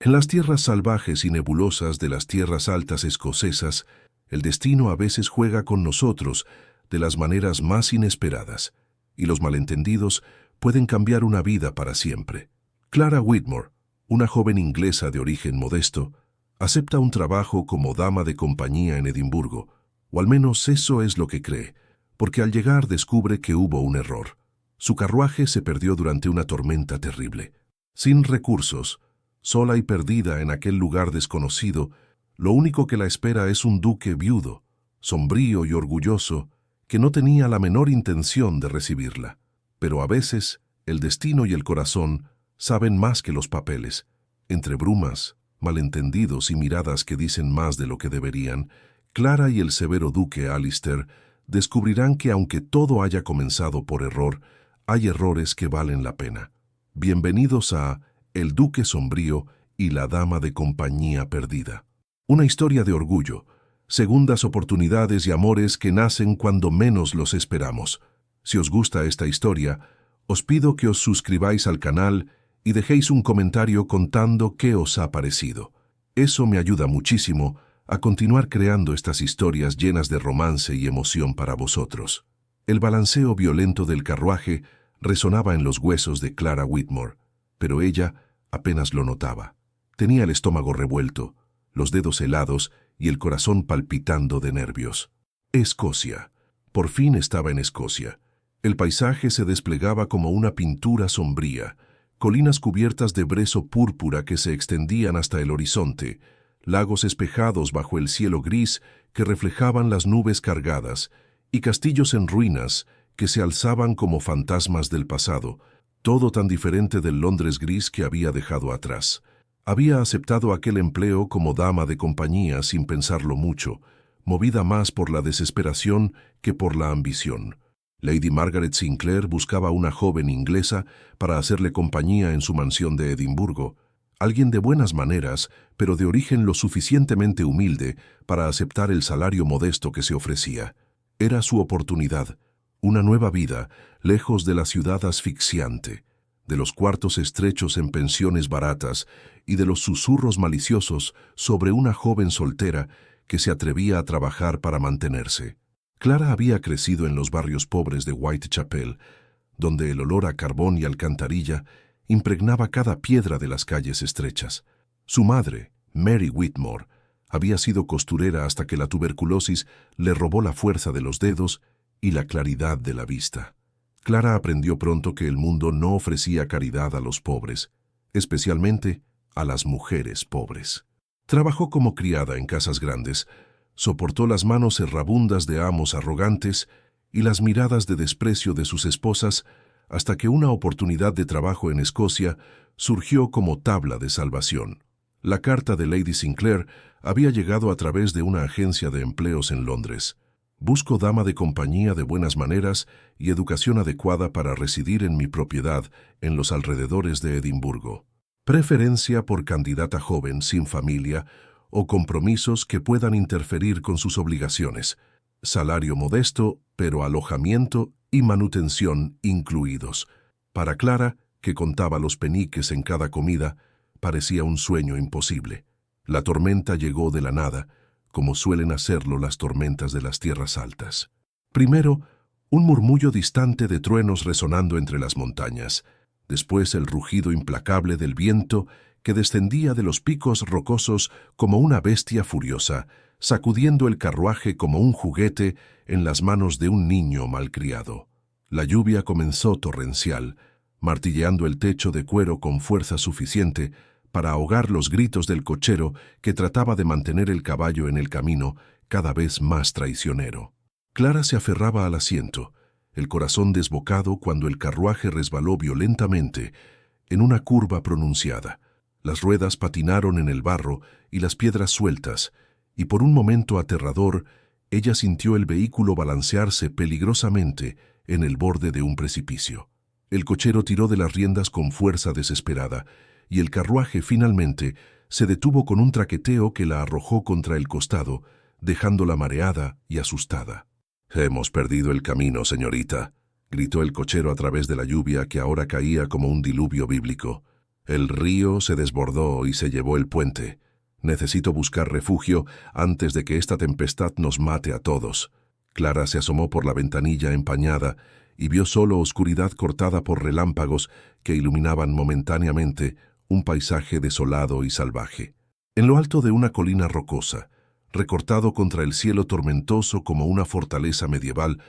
En las tierras salvajes y nebulosas de las tierras altas escocesas, el destino a veces juega con nosotros de las maneras más inesperadas, y los malentendidos pueden cambiar una vida para siempre. Clara Whitmore, una joven inglesa de origen modesto, acepta un trabajo como dama de compañía en Edimburgo, o al menos eso es lo que cree, porque al llegar descubre que hubo un error. Su carruaje se perdió durante una tormenta terrible. Sin recursos, sola y perdida en aquel lugar desconocido, lo único que la espera es un duque viudo, sombrío y orgulloso, que no tenía la menor intención de recibirla. Pero a veces, el destino y el corazón saben más que los papeles. Entre brumas, malentendidos y miradas que dicen más de lo que deberían, Clara y el severo duque Alistair descubrirán que aunque todo haya comenzado por error, hay errores que valen la pena. Bienvenidos a El Duque Sombrío y la Dama de Compañía Perdida. Una historia de orgullo, segundas oportunidades y amores que nacen cuando menos los esperamos. Si os gusta esta historia, os pido que os suscribáis al canal y dejéis un comentario contando qué os ha parecido. Eso me ayuda muchísimo a continuar creando estas historias llenas de romance y emoción para vosotros. El balanceo violento del carruaje resonaba en los huesos de Clara Whitmore, pero ella apenas lo notaba. Tenía el estómago revuelto, los dedos helados y el corazón palpitando de nervios. Escocia. Por fin estaba en Escocia. El paisaje se desplegaba como una pintura sombría, colinas cubiertas de brezo púrpura que se extendían hasta el horizonte, lagos espejados bajo el cielo gris que reflejaban las nubes cargadas, y castillos en ruinas que se alzaban como fantasmas del pasado, todo tan diferente del Londres gris que había dejado atrás. Había aceptado aquel empleo como dama de compañía sin pensarlo mucho, movida más por la desesperación que por la ambición. Lady Margaret Sinclair buscaba una joven inglesa para hacerle compañía en su mansión de Edimburgo, alguien de buenas maneras, pero de origen lo suficientemente humilde para aceptar el salario modesto que se ofrecía. Era su oportunidad, una nueva vida, lejos de la ciudad asfixiante, de los cuartos estrechos en pensiones baratas y de los susurros maliciosos sobre una joven soltera que se atrevía a trabajar para mantenerse. Clara había crecido en los barrios pobres de Whitechapel, donde el olor a carbón y alcantarilla impregnaba cada piedra de las calles estrechas. Su madre, Mary Whitmore, había sido costurera hasta que la tuberculosis le robó la fuerza de los dedos y la claridad de la vista. Clara aprendió pronto que el mundo no ofrecía caridad a los pobres, especialmente a las mujeres pobres. Trabajó como criada en casas grandes, soportó las manos errabundas de amos arrogantes y las miradas de desprecio de sus esposas hasta que una oportunidad de trabajo en Escocia surgió como tabla de salvación. La carta de Lady Sinclair había llegado a través de una agencia de empleos en Londres. Busco dama de compañía de buenas maneras y educación adecuada para residir en mi propiedad en los alrededores de Edimburgo. Preferencia por candidata joven sin familia o compromisos que puedan interferir con sus obligaciones. Salario modesto, pero alojamiento y manutención incluidos. Para Clara, que contaba los peniques en cada comida, parecía un sueño imposible. La tormenta llegó de la nada, como suelen hacerlo las tormentas de las tierras altas. Primero, un murmullo distante de truenos resonando entre las montañas. Después el rugido implacable del viento que descendía de los picos rocosos como una bestia furiosa, sacudiendo el carruaje como un juguete en las manos de un niño malcriado. La lluvia comenzó torrencial, martilleando el techo de cuero con fuerza suficiente para ahogar los gritos del cochero que trataba de mantener el caballo en el camino, cada vez más traicionero. Clara se aferraba al asiento, el corazón desbocado cuando el carruaje resbaló violentamente en una curva pronunciada. Las ruedas patinaron en el barro y las piedras sueltas, y por un momento aterrador, ella sintió el vehículo balancearse peligrosamente en el borde de un precipicio. El cochero tiró de las riendas con fuerza desesperada, y el carruaje finalmente se detuvo con un traqueteo que la arrojó contra el costado, dejándola mareada y asustada. «Hemos perdido el camino, señorita», gritó el cochero a través de la lluvia que ahora caía como un diluvio bíblico. El río se desbordó y se llevó el puente. Necesito buscar refugio antes de que esta tempestad nos mate a todos. Clara se asomó por la ventanilla empañada y vio solo oscuridad cortada por relámpagos que iluminaban momentáneamente un paisaje desolado y salvaje. En lo alto de una colina rocosa, recortado contra el cielo tormentoso como una fortaleza medieval,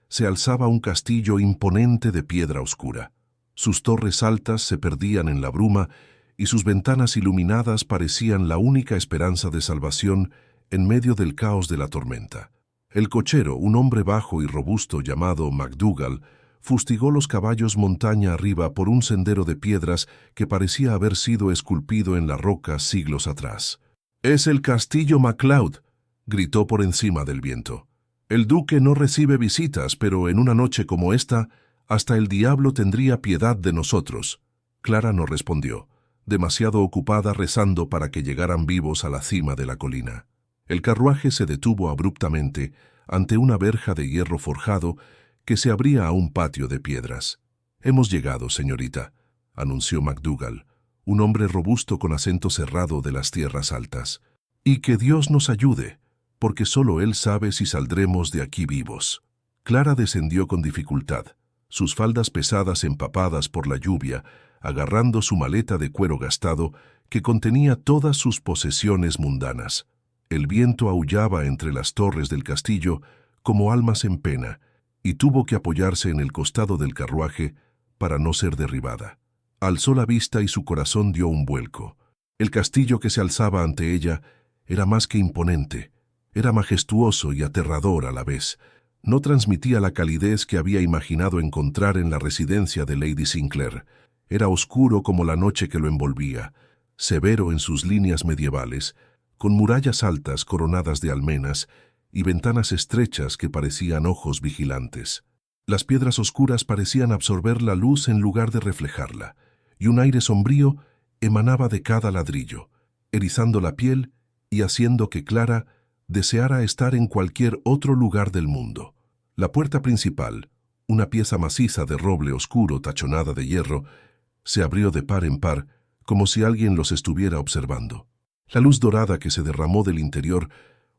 se alzaba un castillo imponente de piedra oscura. Sus torres altas se perdían en la bruma y sus ventanas iluminadas parecían la única esperanza de salvación en medio del caos de la tormenta. El cochero, un hombre bajo y robusto llamado MacDougall, fustigó los caballos montaña arriba por un sendero de piedras que parecía haber sido esculpido en la roca siglos atrás. «¡Es el castillo MacLeod!», gritó por encima del viento. «El duque no recibe visitas, pero en una noche como esta, hasta el diablo tendría piedad de nosotros». Clara no respondió, demasiado ocupada rezando para que llegaran vivos a la cima de la colina. El carruaje se detuvo abruptamente ante una verja de hierro forjado que se abría a un patio de piedras. «Hemos llegado, señorita», anunció MacDougall, un hombre robusto con acento cerrado de las tierras altas. «Y que Dios nos ayude, porque solo Él sabe si saldremos de aquí vivos». Clara descendió con dificultad, sus faldas pesadas empapadas por la lluvia, agarrando su maleta de cuero gastado que contenía todas sus posesiones mundanas. El viento aullaba entre las torres del castillo como almas en pena, y tuvo que apoyarse en el costado del carruaje para no ser derribada. Alzó la vista y su corazón dio un vuelco. El castillo que se alzaba ante ella era más que imponente, era majestuoso y aterrador a la vez. No transmitía la calidez que había imaginado encontrar en la residencia de Lady Sinclair. Era oscuro como la noche que lo envolvía, severo en sus líneas medievales, con murallas altas coronadas de almenas y ventanas estrechas que parecían ojos vigilantes. Las piedras oscuras parecían absorber la luz en lugar de reflejarla, y un aire sombrío emanaba de cada ladrillo, erizando la piel y haciendo que Clara deseara estar en cualquier otro lugar del mundo. La puerta principal, una pieza maciza de roble oscuro tachonada de hierro, se abrió de par en par, como si alguien los estuviera observando. La luz dorada que se derramó del interior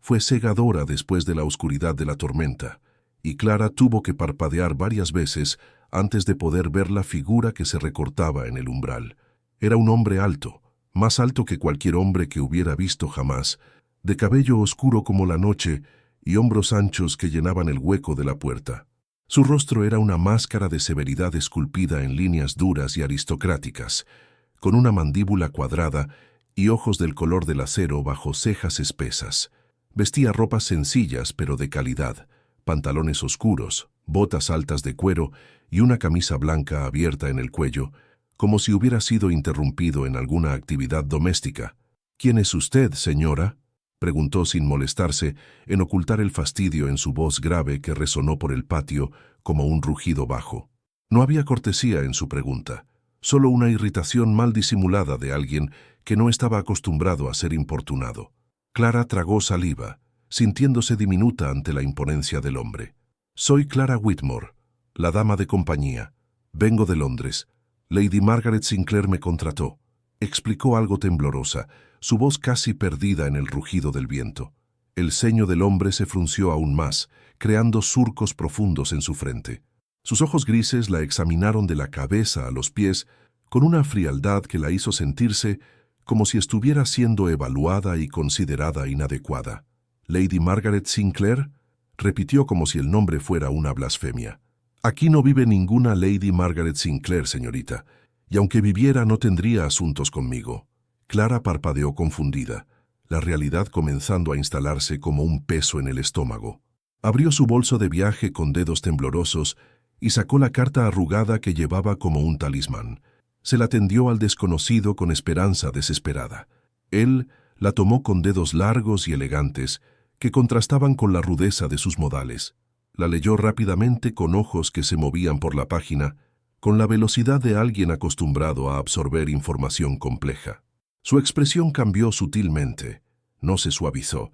fue cegadora después de la oscuridad de la tormenta, y Clara tuvo que parpadear varias veces antes de poder ver la figura que se recortaba en el umbral. Era un hombre alto, más alto que cualquier hombre que hubiera visto jamás, de cabello oscuro como la noche y hombros anchos que llenaban el hueco de la puerta. Su rostro era una máscara de severidad esculpida en líneas duras y aristocráticas, con una mandíbula cuadrada y ojos del color del acero bajo cejas espesas. Vestía ropas sencillas pero de calidad, pantalones oscuros, botas altas de cuero y una camisa blanca abierta en el cuello, como si hubiera sido interrumpido en alguna actividad doméstica. «¿Quién es usted, señora?», preguntó sin molestarse en ocultar el fastidio en su voz grave que resonó por el patio como un rugido bajo. No había cortesía en su pregunta, solo una irritación mal disimulada de alguien que no estaba acostumbrado a ser importunado. Clara tragó saliva, sintiéndose diminuta ante la imponencia del hombre. «Soy Clara Whitmore, la dama de compañía. Vengo de Londres. Lady Margaret Sinclair me contrató», explicó algo temblorosa, su voz casi perdida en el rugido del viento. El ceño del hombre se frunció aún más, creando surcos profundos en su frente. Sus ojos grises la examinaron de la cabeza a los pies con una frialdad que la hizo sentirse como si estuviera siendo evaluada y considerada inadecuada. «¿Lady Margaret Sinclair?», repitió como si el nombre fuera una blasfemia. «Aquí no vive ninguna Lady Margaret Sinclair, señorita, y aunque viviera no tendría asuntos conmigo». Clara parpadeó confundida, la realidad comenzando a instalarse como un peso en el estómago. Abrió su bolso de viaje con dedos temblorosos y sacó la carta arrugada que llevaba como un talismán. Se la tendió al desconocido con esperanza desesperada. Él la tomó con dedos largos y elegantes que contrastaban con la rudeza de sus modales. La leyó rápidamente con ojos que se movían por la página, con la velocidad de alguien acostumbrado a absorber información compleja. Su expresión cambió sutilmente, no se suavizó,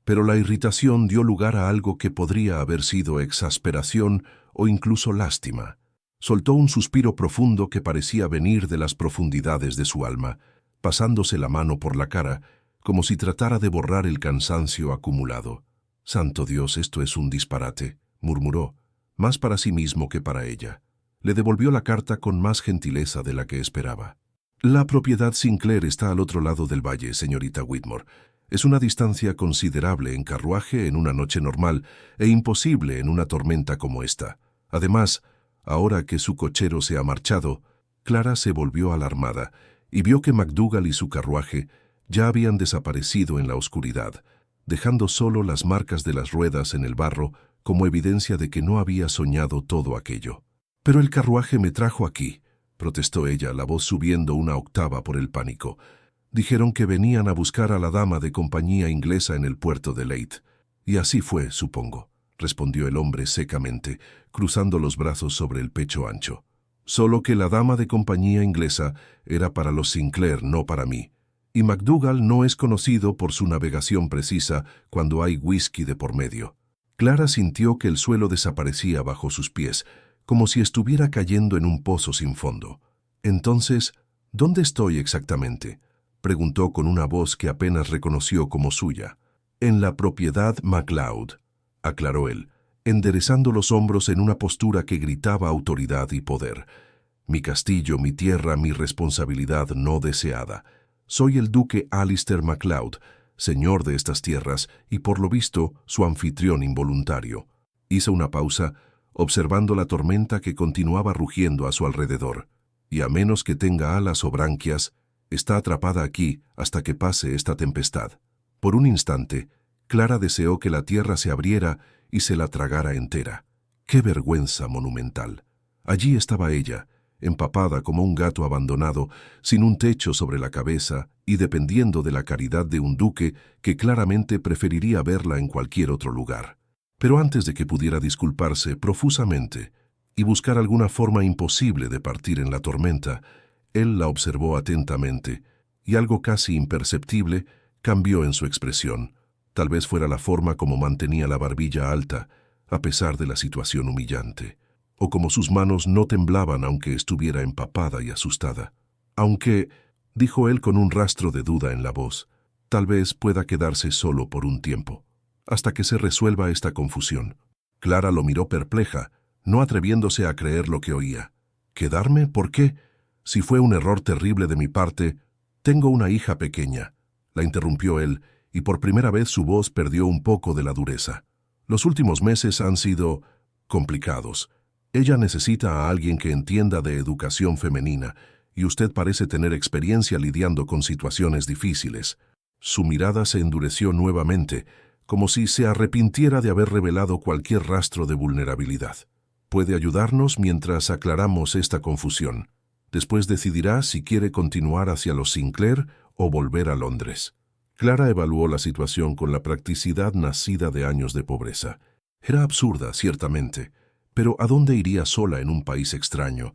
pero la irritación dio lugar a algo que podría haber sido exasperación o incluso lástima. Soltó un suspiro profundo que parecía venir de las profundidades de su alma, pasándose la mano por la cara, como si tratara de borrar el cansancio acumulado. «Santo Dios, esto es un disparate», murmuró, más para sí mismo que para ella. Le devolvió la carta con más gentileza de la que esperaba. «La propiedad Sinclair está al otro lado del valle, señorita Whitmore. Es una distancia considerable en carruaje en una noche normal e imposible en una tormenta como esta. Además, ahora que su cochero se ha marchado», Clara se volvió alarmada y vio que McDougall y su carruaje ya habían desaparecido en la oscuridad, dejando solo las marcas de las ruedas en el barro como evidencia de que no había soñado todo aquello. «Pero el carruaje me trajo aquí», protestó ella, la voz subiendo una octava por el pánico. «Dijeron que venían a buscar a la dama de compañía inglesa en el puerto de Leyte. Y así fue, supongo», respondió el hombre secamente, cruzando los brazos sobre el pecho ancho. «Solo que la dama de compañía inglesa era para los Sinclair, no para mí. Y McDougall no es conocido por su navegación precisa cuando hay whisky de por medio». Clara sintió que el suelo desaparecía bajo sus pies, como si estuviera cayendo en un pozo sin fondo. «Entonces, ¿dónde estoy exactamente?», preguntó con una voz que apenas reconoció como suya. «En la propiedad MacLeod», aclaró él, enderezando los hombros en una postura que gritaba autoridad y poder. «Mi castillo, mi tierra, mi responsabilidad no deseada. Soy el duque Alistair MacLeod, señor de estas tierras y, por lo visto, su anfitrión involuntario». Hizo una pausa, observando la tormenta que continuaba rugiendo a su alrededor. «Y a menos que tenga alas o branquias, está atrapada aquí hasta que pase esta tempestad». Por un instante, Clara deseó que la tierra se abriera y se la tragara entera. ¡Qué vergüenza monumental! Allí estaba ella, empapada como un gato abandonado, sin un techo sobre la cabeza y dependiendo de la caridad de un duque que claramente preferiría verla en cualquier otro lugar. Pero antes de que pudiera disculparse profusamente y buscar alguna forma imposible de partir en la tormenta, él la observó atentamente y algo casi imperceptible cambió en su expresión. Tal vez fuera la forma como mantenía la barbilla alta, a pesar de la situación humillante, o como sus manos no temblaban aunque estuviera empapada y asustada. «Aunque», dijo él con un rastro de duda en la voz, «tal vez pueda quedarse solo por un tiempo, hasta que se resuelva esta confusión». Clara lo miró perpleja, no atreviéndose a creer lo que oía. «¿Quedarme? ¿Por qué? Si fue un error terrible de mi parte, tengo una hija pequeña», la interrumpió él, y por primera vez su voz perdió un poco de la dureza. «Los últimos meses han sido complicados. Ella necesita a alguien que entienda de educación femenina, y usted parece tener experiencia lidiando con situaciones difíciles». Su mirada se endureció nuevamente, como si se arrepintiera de haber revelado cualquier rastro de vulnerabilidad. «Puede ayudarnos mientras aclaramos esta confusión. Después decidirá si quiere continuar hacia los Sinclair o volver a Londres». Clara evaluó la situación con la practicidad nacida de años de pobreza. Era absurda, ciertamente, pero ¿a dónde iría sola en un país extraño,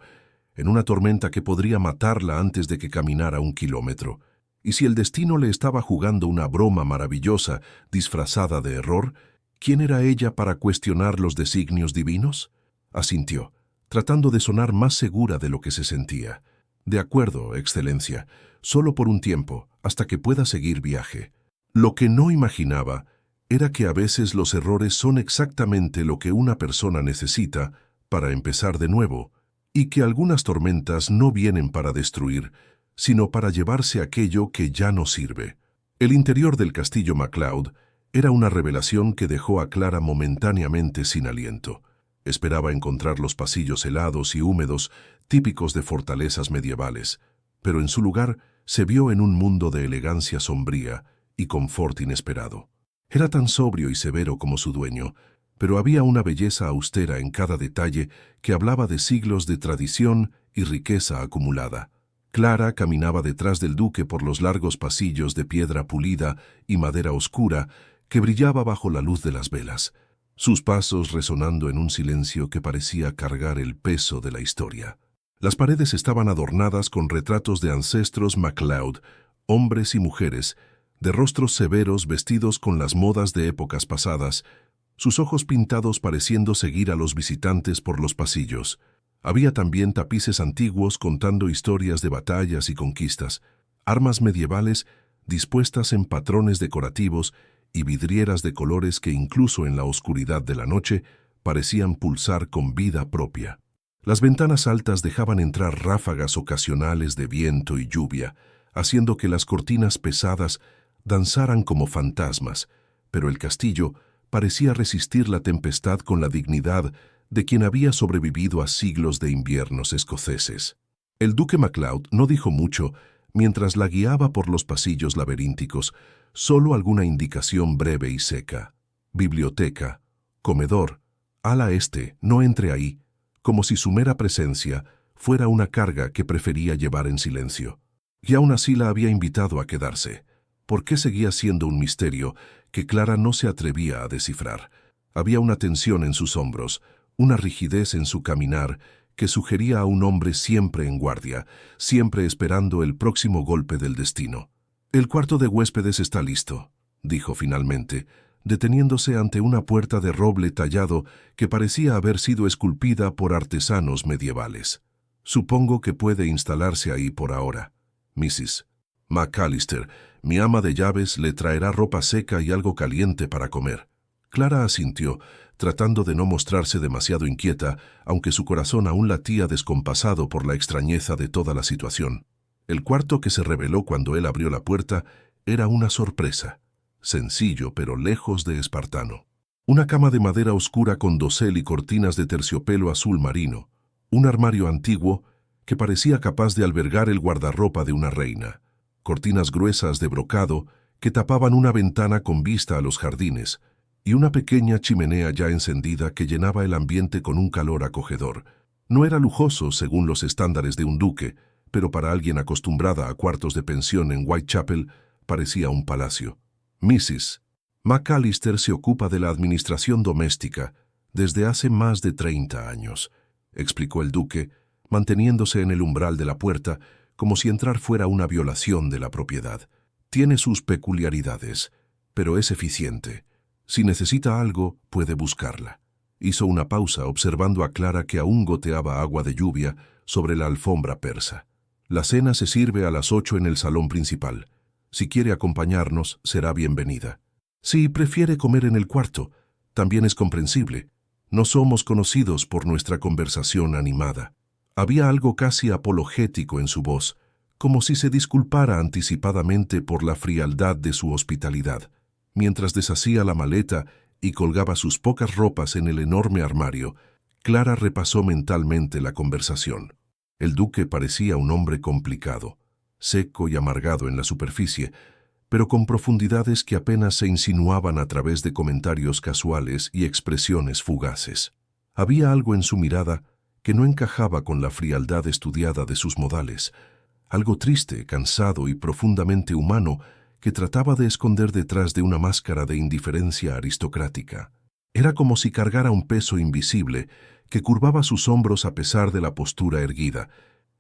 en una tormenta que podría matarla antes de que caminara 1 kilómetro? Y si el destino le estaba jugando una broma maravillosa, disfrazada de error, ¿quién era ella para cuestionar los designios divinos? Asintió, tratando de sonar más segura de lo que se sentía. «De acuerdo, Excelencia, solo por un tiempo, hasta que pueda seguir viaje». Lo que no imaginaba era que a veces los errores son exactamente lo que una persona necesita para empezar de nuevo, y que algunas tormentas no vienen para destruir, sino para llevarse aquello que ya no sirve. El interior del castillo MacLeod era una revelación que dejó a Clara momentáneamente sin aliento. Esperaba encontrar los pasillos helados y húmedos, típicos de fortalezas medievales, pero en su lugar se vio en un mundo de elegancia sombría y confort inesperado. Era tan sobrio y severo como su dueño, pero había una belleza austera en cada detalle que hablaba de siglos de tradición y riqueza acumulada. Clara caminaba detrás del duque por los largos pasillos de piedra pulida y madera oscura que brillaba bajo la luz de las velas, sus pasos resonando en un silencio que parecía cargar el peso de la historia. Las paredes estaban adornadas con retratos de ancestros MacLeod, hombres y mujeres, de rostros severos vestidos con las modas de épocas pasadas, sus ojos pintados pareciendo seguir a los visitantes por los pasillos. Había también tapices antiguos contando historias de batallas y conquistas, armas medievales dispuestas en patrones decorativos y vidrieras de colores que incluso en la oscuridad de la noche parecían pulsar con vida propia. Las ventanas altas dejaban entrar ráfagas ocasionales de viento y lluvia, haciendo que las cortinas pesadas danzaran como fantasmas, pero el castillo parecía resistir la tempestad con la dignidad de quien había sobrevivido a siglos de inviernos escoceses. El duque MacLeod no dijo mucho mientras la guiaba por los pasillos laberínticos, solo alguna indicación breve y seca. Biblioteca, comedor, ala este, no entre ahí, como si su mera presencia fuera una carga que prefería llevar en silencio. Y aún así la había invitado a quedarse. ¿Por qué seguía siendo un misterio que Clara no se atrevía a descifrar? Había una tensión en sus hombros, una rigidez en su caminar que sugería a un hombre siempre en guardia, siempre esperando el próximo golpe del destino. «El cuarto de huéspedes está listo», dijo finalmente, deteniéndose ante una puerta de roble tallado que parecía haber sido esculpida por artesanos medievales. «Supongo que puede instalarse ahí por ahora. Mrs. McAllister, mi ama de llaves le traerá ropa seca y algo caliente para comer». Clara asintió, tratando de no mostrarse demasiado inquieta, aunque su corazón aún latía descompasado por la extrañeza de toda la situación. El cuarto que se reveló cuando él abrió la puerta era una sorpresa. Sencillo, pero lejos de espartano. Una cama de madera oscura con dosel y cortinas de terciopelo azul marino. Un armario antiguo que parecía capaz de albergar el guardarropa de una reina. Cortinas gruesas de brocado que tapaban una ventana con vista a los jardines, y una pequeña chimenea ya encendida que llenaba el ambiente con un calor acogedor. No era lujoso según los estándares de un duque, pero para alguien acostumbrada a cuartos de pensión en Whitechapel parecía un palacio. Mrs. McAllister se ocupa de la administración doméstica desde hace más de 30 años, explicó el duque, manteniéndose en el umbral de la puerta como si entrar fuera una violación de la propiedad. Tiene sus peculiaridades, pero es eficiente. Si necesita algo, puede buscarla. Hizo una pausa observando a Clara que aún goteaba agua de lluvia sobre la alfombra persa. La cena se sirve a las 8 en el salón principal. Si quiere acompañarnos, será bienvenida. Si prefiere comer en el cuarto, también es comprensible. No somos conocidos por nuestra conversación animada. Había algo casi apologético en su voz, como si se disculpara anticipadamente por la frialdad de su hospitalidad. Mientras deshacía la maleta y colgaba sus pocas ropas en el enorme armario, Clara repasó mentalmente la conversación. El duque parecía un hombre complicado, seco y amargado en la superficie, pero con profundidades que apenas se insinuaban a través de comentarios casuales y expresiones fugaces. Había algo en su mirada que no encajaba con la frialdad estudiada de sus modales, algo triste, cansado y profundamente humano que trataba de esconder detrás de una máscara de indiferencia aristocrática. Era como si cargara un peso invisible que curvaba sus hombros a pesar de la postura erguida,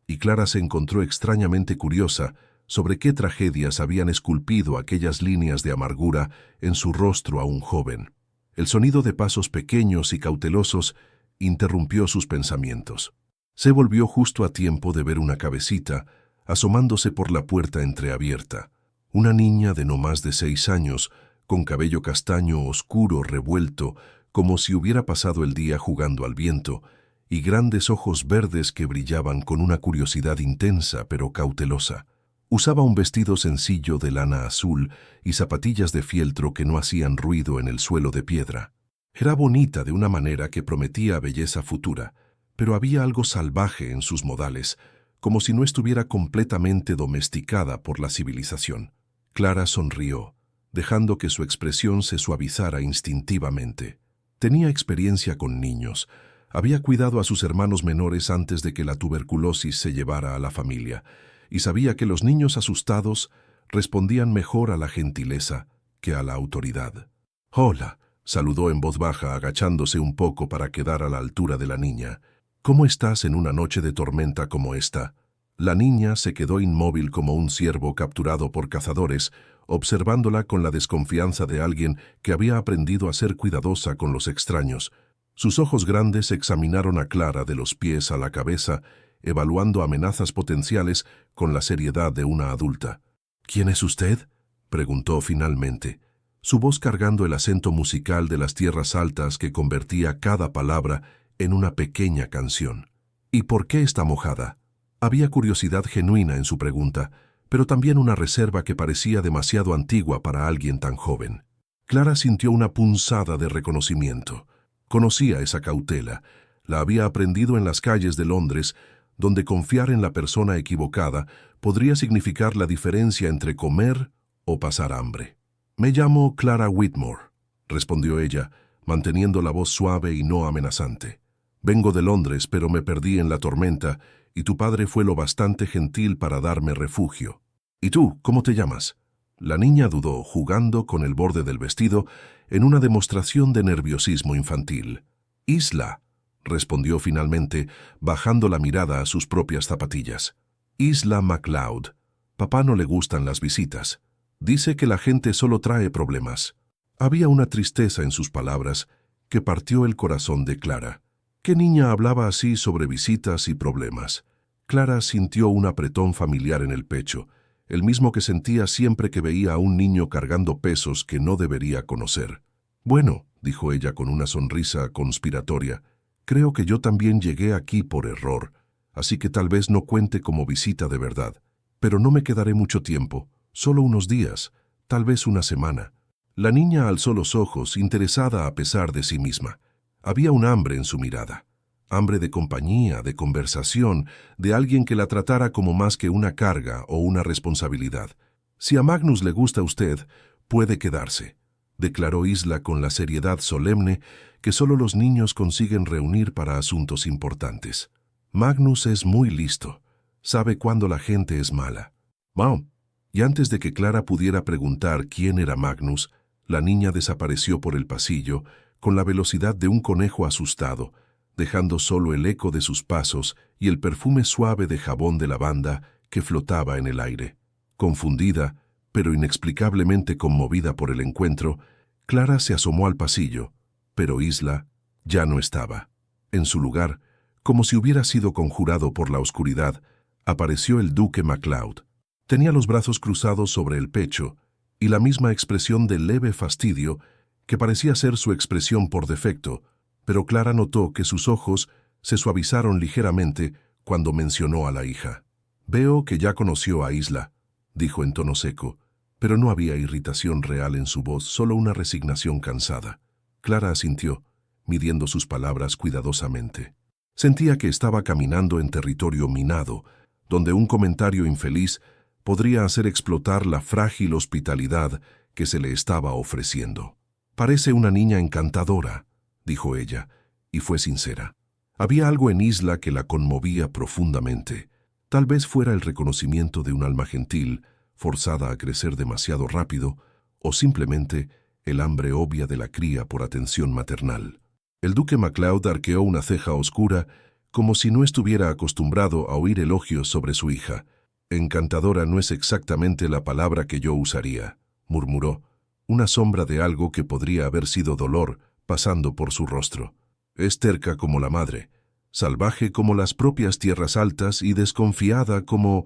y Clara se encontró extrañamente curiosa sobre qué tragedias habían esculpido aquellas líneas de amargura en su rostro aún joven. El sonido de pasos pequeños y cautelosos interrumpió sus pensamientos. Se volvió justo a tiempo de ver una cabecita asomándose por la puerta entreabierta. Una niña de no más de 6 años, con cabello castaño oscuro revuelto, como si hubiera pasado el día jugando al viento, y grandes ojos verdes que brillaban con una curiosidad intensa pero cautelosa. Usaba un vestido sencillo de lana azul y zapatillas de fieltro que no hacían ruido en el suelo de piedra. Era bonita de una manera que prometía belleza futura, pero había algo salvaje en sus modales, como si no estuviera completamente domesticada por la civilización. Clara sonrió, dejando que su expresión se suavizara instintivamente. Tenía experiencia con niños. Había cuidado a sus hermanos menores antes de que la tuberculosis se llevara a la familia, y sabía que los niños asustados respondían mejor a la gentileza que a la autoridad. «Hola», saludó en voz baja, agachándose un poco para quedar a la altura de la niña. «¿Cómo estás en una noche de tormenta como esta?» La niña se quedó inmóvil como un ciervo capturado por cazadores, observándola con la desconfianza de alguien que había aprendido a ser cuidadosa con los extraños. Sus ojos grandes examinaron a Clara de los pies a la cabeza, evaluando amenazas potenciales con la seriedad de una adulta. «¿Quién es usted?», preguntó finalmente, su voz cargando el acento musical de las tierras altas que convertía cada palabra en una pequeña canción. «¿Y por qué está mojada?». Había curiosidad genuina en su pregunta, pero también una reserva que parecía demasiado antigua para alguien tan joven. Clara sintió una punzada de reconocimiento. Conocía esa cautela, la había aprendido en las calles de Londres, donde confiar en la persona equivocada podría significar la diferencia entre comer o pasar hambre. «Me llamo Clara Whitmore», respondió ella, manteniendo la voz suave y no amenazante. «Vengo de Londres, pero me perdí en la tormenta, y tu padre fue lo bastante gentil para darme refugio. ¿Y tú, cómo te llamas?». La niña dudó, jugando con el borde del vestido en una demostración de nerviosismo infantil. «Isla», respondió finalmente, bajando la mirada a sus propias zapatillas. «Isla MacLeod. Papá no le gustan las visitas. Dice que la gente solo trae problemas». Había una tristeza en sus palabras que partió el corazón de Clara. ¿Qué niña hablaba así sobre visitas y problemas? Clara sintió un apretón familiar en el pecho, el mismo que sentía siempre que veía a un niño cargando pesos que no debería conocer. «Bueno», dijo ella con una sonrisa conspiratoria, «creo que yo también llegué aquí por error, así que tal vez no cuente como visita de verdad. Pero no me quedaré mucho tiempo, solo unos días, tal vez una semana». La niña alzó los ojos, interesada a pesar de sí misma. Había un hambre en su mirada. Hambre de compañía, de conversación, de alguien que la tratara como más que una carga o una responsabilidad. «Si a Magnus le gusta a usted, puede quedarse», declaró Isla con la seriedad solemne que solo los niños consiguen reunir para asuntos importantes. «Magnus es muy listo. Sabe cuándo la gente es mala». «Wow». Y antes de que Clara pudiera preguntar quién era Magnus, la niña desapareció por el pasillo con la velocidad de un conejo asustado, dejando solo el eco de sus pasos y el perfume suave de jabón de lavanda que flotaba en el aire. Confundida, pero inexplicablemente conmovida por el encuentro, Clara se asomó al pasillo, pero Isla ya no estaba. En su lugar, como si hubiera sido conjurado por la oscuridad, apareció el duque MacLeod. Tenía los brazos cruzados sobre el pecho y la misma expresión de leve fastidio que parecía ser su expresión por defecto, pero Clara notó que sus ojos se suavizaron ligeramente cuando mencionó a la hija. «Veo que ya conoció a Isla», dijo en tono seco, pero no había irritación real en su voz, solo una resignación cansada. Clara asintió, midiendo sus palabras cuidadosamente. Sentía que estaba caminando en territorio minado, donde un comentario infeliz podría hacer explotar la frágil hospitalidad que se le estaba ofreciendo. «Parece una niña encantadora», dijo ella, y fue sincera. Había algo en Isla que la conmovía profundamente. Tal vez fuera el reconocimiento de un alma gentil, forzada a crecer demasiado rápido, o simplemente el hambre obvia de la cría por atención maternal. El duque MacLeod arqueó una ceja oscura, como si no estuviera acostumbrado a oír elogios sobre su hija. «Encantadora no es exactamente la palabra que yo usaría», murmuró, una sombra de algo que podría haber sido dolor pasando por su rostro. «Es terca como la madre, salvaje como las propias tierras altas y desconfiada como...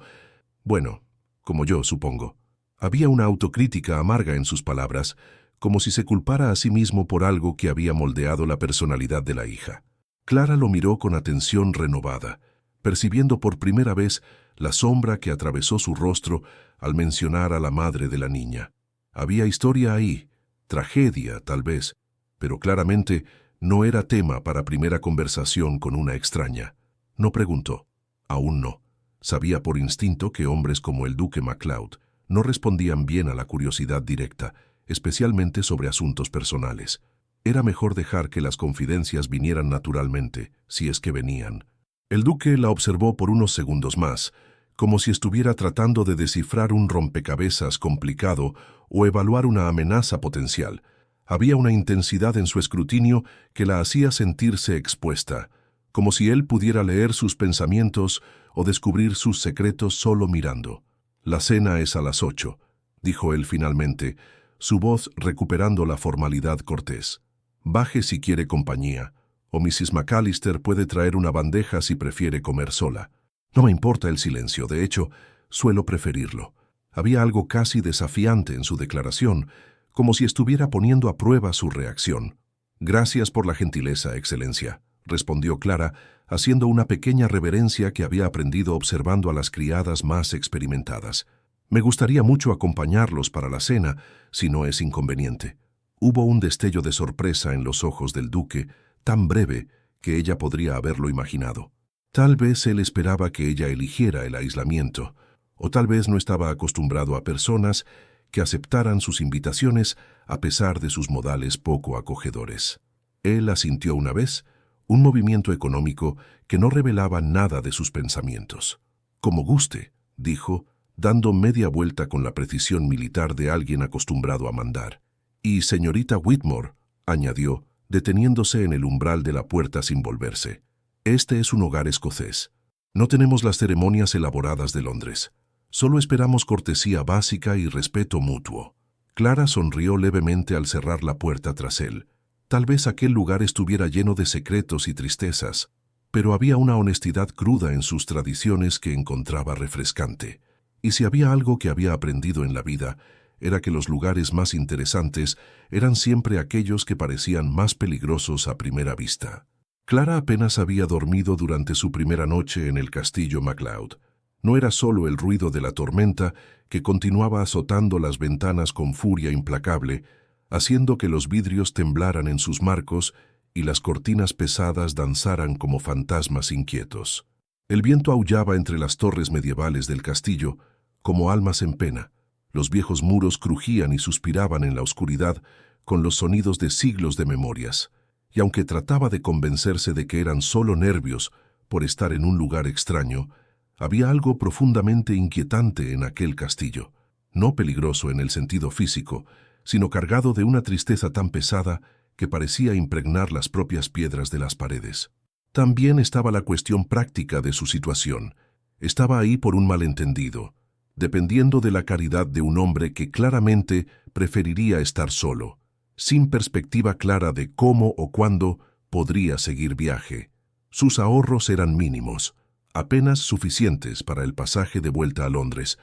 bueno, como yo, supongo». Había una autocrítica amarga en sus palabras, como si se culpara a sí mismo por algo que había moldeado la personalidad de la hija. Clara lo miró con atención renovada, percibiendo por primera vez la sombra que atravesó su rostro al mencionar a la madre de la niña. Había historia ahí, tragedia tal vez, pero claramente no era tema para primera conversación con una extraña. No preguntó. Aún no. Sabía por instinto que hombres como el duque MacLeod no respondían bien a la curiosidad directa, especialmente sobre asuntos personales. Era mejor dejar que las confidencias vinieran naturalmente, si es que venían. El duque la observó por unos segundos más, como si estuviera tratando de descifrar un rompecabezas complicado o evaluar una amenaza potencial. Había una intensidad en su escrutinio que la hacía sentirse expuesta, como si él pudiera leer sus pensamientos o descubrir sus secretos solo mirando. «La cena es a las 8», dijo él finalmente, su voz recuperando la formalidad cortés. «Baje si quiere compañía, O Mrs. McAllister puede traer una bandeja si prefiere comer sola. No me importa el silencio, de hecho, suelo preferirlo. Había algo casi desafiante en su declaración, como si estuviera poniendo a prueba su reacción. «Gracias por la gentileza, Excelencia», respondió Clara, haciendo una pequeña reverencia que había aprendido observando a las criadas más experimentadas. «Me gustaría mucho acompañarlos para la cena, si no es inconveniente». Hubo un destello de sorpresa en los ojos del duque, tan breve que ella podría haberlo imaginado. Tal vez él esperaba que ella eligiera el aislamiento, o tal vez no estaba acostumbrado a personas que aceptaran sus invitaciones a pesar de sus modales poco acogedores. Él asintió una vez, un movimiento económico que no revelaba nada de sus pensamientos. «Como guste», dijo, dando media vuelta con la precisión militar de alguien acostumbrado a mandar. «Y señorita Whitmore», añadió, deteniéndose en el umbral de la puerta sin volverse. «Este es un hogar escocés. No tenemos las ceremonias elaboradas de Londres. Solo esperamos cortesía básica y respeto mutuo». Clara sonrió levemente al cerrar la puerta tras él. Tal vez aquel lugar estuviera lleno de secretos y tristezas, pero había una honestidad cruda en sus tradiciones que encontraba refrescante. Y si había algo que había aprendido en la vida, era que los lugares más interesantes eran siempre aquellos que parecían más peligrosos a primera vista. Clara apenas había dormido durante su primera noche en el castillo MacLeod. No era solo el ruido de la tormenta que continuaba azotando las ventanas con furia implacable, haciendo que los vidrios temblaran en sus marcos y las cortinas pesadas danzaran como fantasmas inquietos. El viento aullaba entre las torres medievales del castillo, como almas en pena. Los viejos muros crujían y suspiraban en la oscuridad con los sonidos de siglos de memorias, y aunque trataba de convencerse de que eran solo nervios por estar en un lugar extraño, había algo profundamente inquietante en aquel castillo, no peligroso en el sentido físico, sino cargado de una tristeza tan pesada que parecía impregnar las propias piedras de las paredes. También estaba la cuestión práctica de su situación. Estaba ahí por un malentendido, dependiendo de la caridad de un hombre que claramente preferiría estar solo, sin perspectiva clara de cómo o cuándo podría seguir viaje. Sus ahorros eran mínimos, apenas suficientes para el pasaje de vuelta a Londres,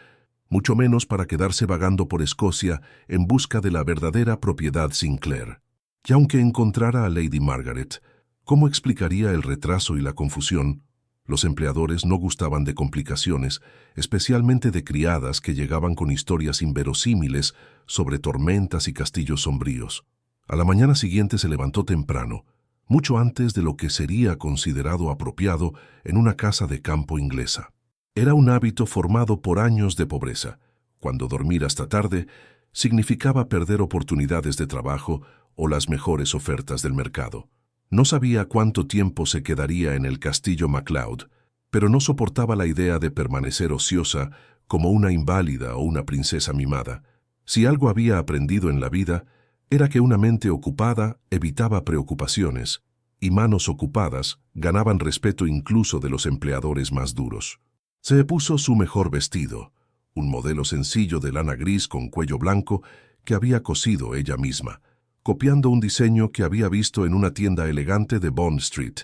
mucho menos para quedarse vagando por Escocia en busca de la verdadera propiedad Sinclair. Y aunque encontrara a Lady Margaret, ¿cómo explicaría el retraso y la confusión? Los empleadores no gustaban de complicaciones, especialmente de criadas que llegaban con historias inverosímiles sobre tormentas y castillos sombríos. A la mañana siguiente se levantó temprano, mucho antes de lo que sería considerado apropiado en una casa de campo inglesa. Era un hábito formado por años de pobreza, cuando dormir hasta tarde significaba perder oportunidades de trabajo o las mejores ofertas del mercado. No sabía cuánto tiempo se quedaría en el castillo MacLeod, pero no soportaba la idea de permanecer ociosa como una inválida o una princesa mimada. Si algo había aprendido en la vida, era que una mente ocupada evitaba preocupaciones, y manos ocupadas ganaban respeto incluso de los empleadores más duros. Se puso su mejor vestido, un modelo sencillo de lana gris con cuello blanco que había cosido ella misma, copiando un diseño que había visto en una tienda elegante de Bond Street,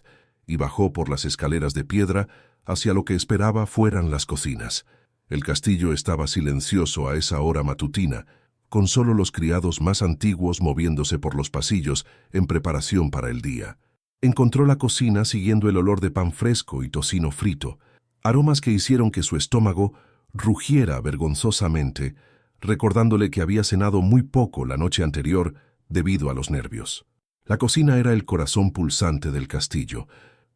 y bajó por las escaleras de piedra hacia lo que esperaba fueran las cocinas. El castillo estaba silencioso a esa hora matutina, con solo los criados más antiguos moviéndose por los pasillos en preparación para el día. Encontró la cocina siguiendo el olor de pan fresco y tocino frito, aromas que hicieron que su estómago rugiera vergonzosamente, recordándole que había cenado muy poco la noche anterior debido a los nervios. La cocina era el corazón pulsante del castillo,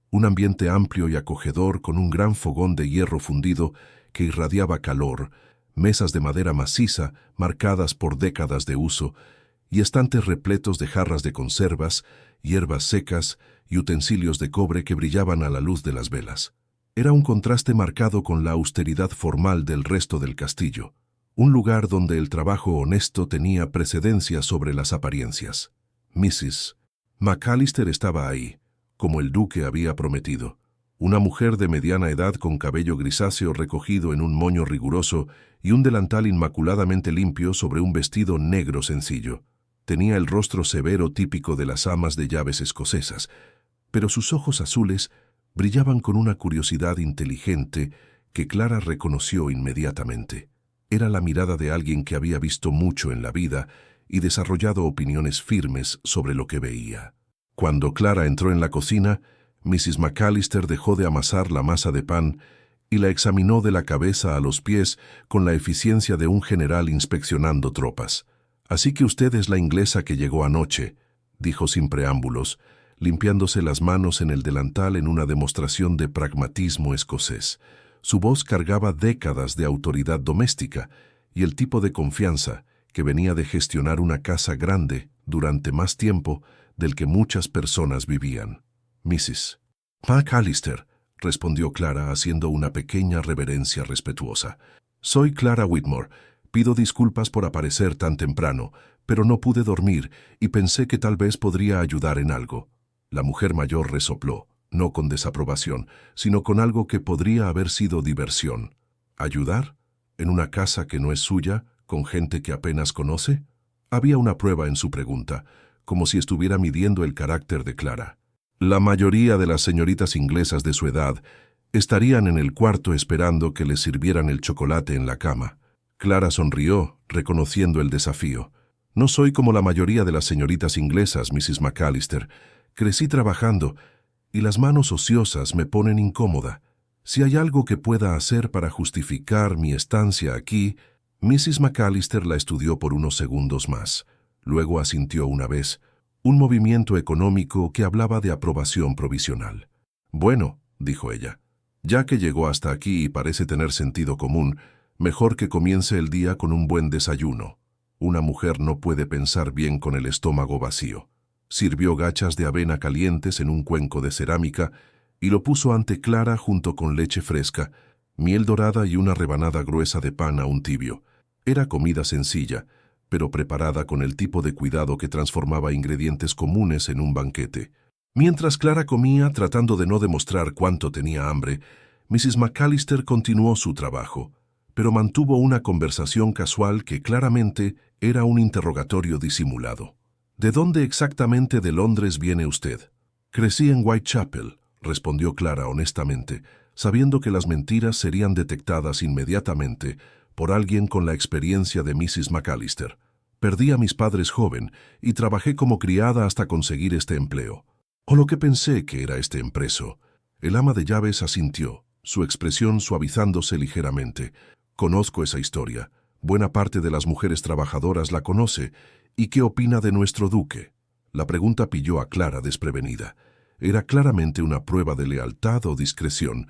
un ambiente amplio y acogedor con un gran fogón de hierro fundido que irradiaba calor, mesas de madera maciza marcadas por décadas de uso y estantes repletos de jarras de conservas, hierbas secas y utensilios de cobre que brillaban a la luz de las velas. Era un contraste marcado con la austeridad formal del resto del castillo, un lugar donde el trabajo honesto tenía precedencia sobre las apariencias. Mrs. McAllister estaba ahí, como el duque había prometido, una mujer de mediana edad con cabello grisáceo recogido en un moño riguroso y un delantal inmaculadamente limpio sobre un vestido negro sencillo. Tenía el rostro severo típico de las amas de llaves escocesas, pero sus ojos azules brillaban con una curiosidad inteligente que Clara reconoció inmediatamente. Era la mirada de alguien que había visto mucho en la vida y desarrollado opiniones firmes sobre lo que veía. Cuando Clara entró en la cocina, Mrs. McAllister dejó de amasar la masa de pan y la examinó de la cabeza a los pies con la eficiencia de un general inspeccionando tropas. «Así que usted es la inglesa que llegó anoche», dijo sin preámbulos, limpiándose las manos en el delantal en una demostración de pragmatismo escocés. Su voz cargaba décadas de autoridad doméstica y el tipo de confianza que venía de gestionar una casa grande durante más tiempo del que muchas personas vivían. «Mrs. McAllister», respondió Clara haciendo una pequeña reverencia respetuosa. «Soy Clara Whitmore. Pido disculpas por aparecer tan temprano, pero no pude dormir y pensé que tal vez podría ayudar en algo». La mujer mayor resopló, no con desaprobación, sino con algo que podría haber sido diversión. «¿Ayudar? ¿En una casa que no es suya, con gente que apenas conoce?» Había una prueba en su pregunta, como si estuviera midiendo el carácter de Clara. La mayoría de las señoritas inglesas de su edad estarían en el cuarto esperando que les sirvieran el chocolate en la cama. Clara sonrió, reconociendo el desafío. «No soy como la mayoría de las señoritas inglesas, Mrs. McAllister. Crecí trabajando y las manos ociosas me ponen incómoda. Si hay algo que pueda hacer para justificar mi estancia aquí...» Mrs. McAllister la estudió por unos segundos más. Luego asintió una vez, un movimiento económico que hablaba de aprobación provisional. «Bueno», dijo ella, «ya que llegó hasta aquí y parece tener sentido común, mejor que comience el día con un buen desayuno. Una mujer no puede pensar bien con el estómago vacío». Sirvió gachas de avena calientes en un cuenco de cerámica y lo puso ante Clara junto con leche fresca, miel dorada y una rebanada gruesa de pan aún tibio. Era comida sencilla, pero preparada con el tipo de cuidado que transformaba ingredientes comunes en un banquete. Mientras Clara comía, tratando de no demostrar cuánto tenía hambre, Mrs. McAllister continuó su trabajo, pero mantuvo una conversación casual que claramente era un interrogatorio disimulado. «¿De dónde exactamente de Londres viene usted?» «Crecí en Whitechapel», respondió Clara honestamente, sabiendo que las mentiras serían detectadas inmediatamente por alguien con la experiencia de Mrs. McAllister. «Perdí a mis padres joven y trabajé como criada hasta conseguir este empleo. O lo que pensé que era este empreso». El ama de llaves asintió, su expresión suavizándose ligeramente. «Conozco esa historia. Buena parte de las mujeres trabajadoras la conoce. ¿Y qué opina de nuestro duque?» La pregunta pilló a Clara desprevenida. Era claramente una prueba de lealtad o discreción,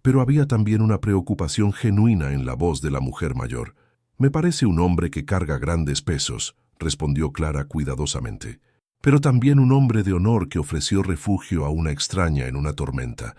pero había también una preocupación genuina en la voz de la mujer mayor. «Me parece un hombre que carga grandes pesos», respondió Clara cuidadosamente, «pero también un hombre de honor que ofreció refugio a una extraña en una tormenta.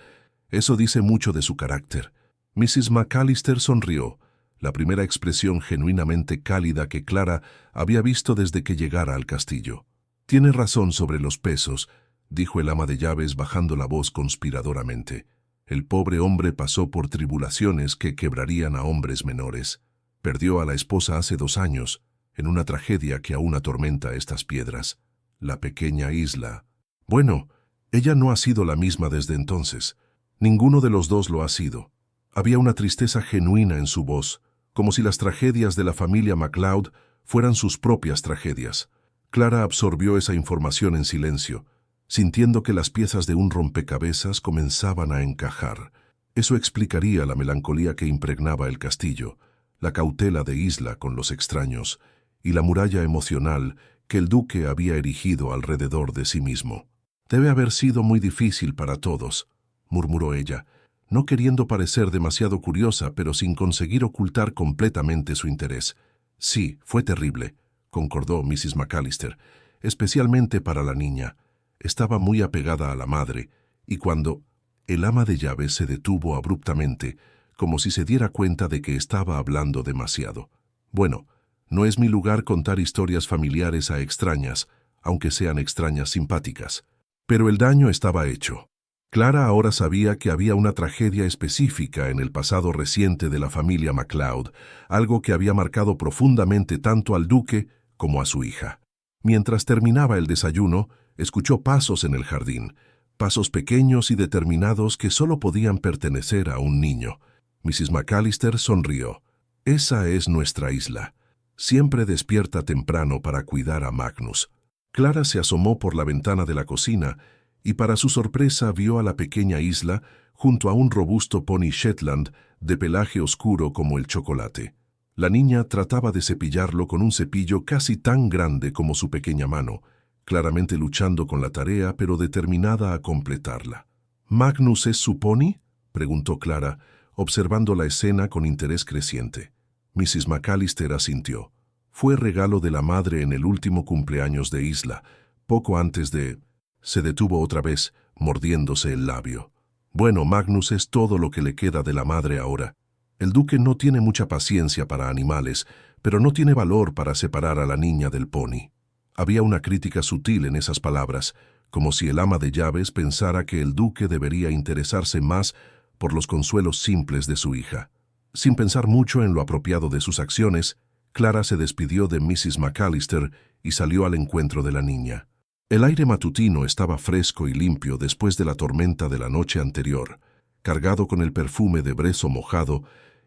Eso dice mucho de su carácter». Mrs. McAllister sonrió, la primera expresión genuinamente cálida que Clara había visto desde que llegara al castillo. «Tiene razón sobre los pesos», dijo el ama de llaves bajando la voz conspiradoramente. «El pobre hombre pasó por tribulaciones que quebrarían a hombres menores. Perdió a la esposa hace 2 años, en una tragedia que aún atormenta estas piedras. La pequeña isla. Bueno, ella no ha sido la misma desde entonces. Ninguno de los dos lo ha sido». Había una tristeza genuina en su voz, como si las tragedias de la familia MacLeod fueran sus propias tragedias. Clara absorbió esa información en silencio, sintiendo que las piezas de un rompecabezas comenzaban a encajar. Eso explicaría la melancolía que impregnaba el castillo, la cautela de Isla con los extraños y la muralla emocional que el duque había erigido alrededor de sí mismo. «Debe haber sido muy difícil para todos», murmuró ella, no queriendo parecer demasiado curiosa, pero sin conseguir ocultar completamente su interés. «Sí, fue terrible», concordó Mrs. McAllister, «especialmente para la niña. Estaba muy apegada a la madre, y cuando...» El ama de llaves se detuvo abruptamente, como si se diera cuenta de que estaba hablando demasiado. «Bueno, no es mi lugar contar historias familiares a extrañas, aunque sean extrañas simpáticas. Pero el daño estaba hecho». Clara ahora sabía que había una tragedia específica en el pasado reciente de la familia MacLeod, algo que había marcado profundamente tanto al duque como a su hija. Mientras terminaba el desayuno, escuchó pasos en el jardín, pasos pequeños y determinados que solo podían pertenecer a un niño. Mrs. McAllister sonrió. Esa es nuestra isla. Siempre despierta temprano para cuidar a Magnus. Clara se asomó por la ventana de la cocina y para su sorpresa vio a la pequeña isla junto a un robusto pony Shetland de pelaje oscuro como el chocolate. La niña trataba de cepillarlo con un cepillo casi tan grande como su pequeña mano, claramente luchando con la tarea pero determinada a completarla. ¿Magnus es su pony?, preguntó Clara, observando la escena con interés creciente. Mrs. McAllister asintió. Fue regalo de la madre en el último cumpleaños de Isla, poco antes de... Se detuvo otra vez, mordiéndose el labio. Bueno, Magnus es todo lo que le queda de la madre ahora. El duque no tiene mucha paciencia para animales, pero no tiene valor para separar a la niña del pony. Había una crítica sutil en esas palabras, como si el ama de llaves pensara que el duque debería interesarse más por los consuelos simples de su hija. Sin pensar mucho en lo apropiado de sus acciones, Clara se despidió de Mrs. McAllister y salió al encuentro de la niña. El aire matutino estaba fresco y limpio después de la tormenta de la noche anterior, cargado con el perfume de brezo mojado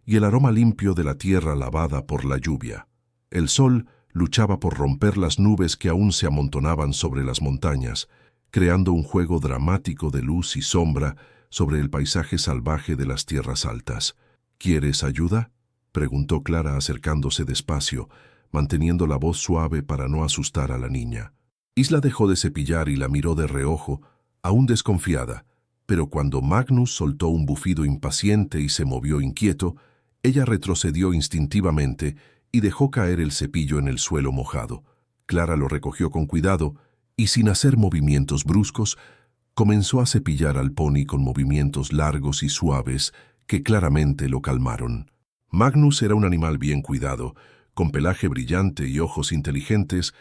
y el aroma limpio de la tierra lavada por la lluvia. El sol luchaba por romper las nubes que aún se amontonaban sobre las montañas, creando un juego dramático de luz y sombra sobre el paisaje salvaje de las tierras altas. ¿Quieres ayuda?, preguntó Clara acercándose despacio, manteniendo la voz suave para no asustar a la niña. Isla dejó de cepillar y la miró de reojo, aún desconfiada, pero cuando Magnus soltó un bufido impaciente y se movió inquieto, ella retrocedió instintivamente y dejó caer el cepillo en el suelo mojado. Clara lo recogió con cuidado y, sin hacer movimientos bruscos, comenzó a cepillar al pony con movimientos largos y suaves que claramente lo calmaron. Magnus era un animal bien cuidado, con pelaje brillante y ojos inteligentes,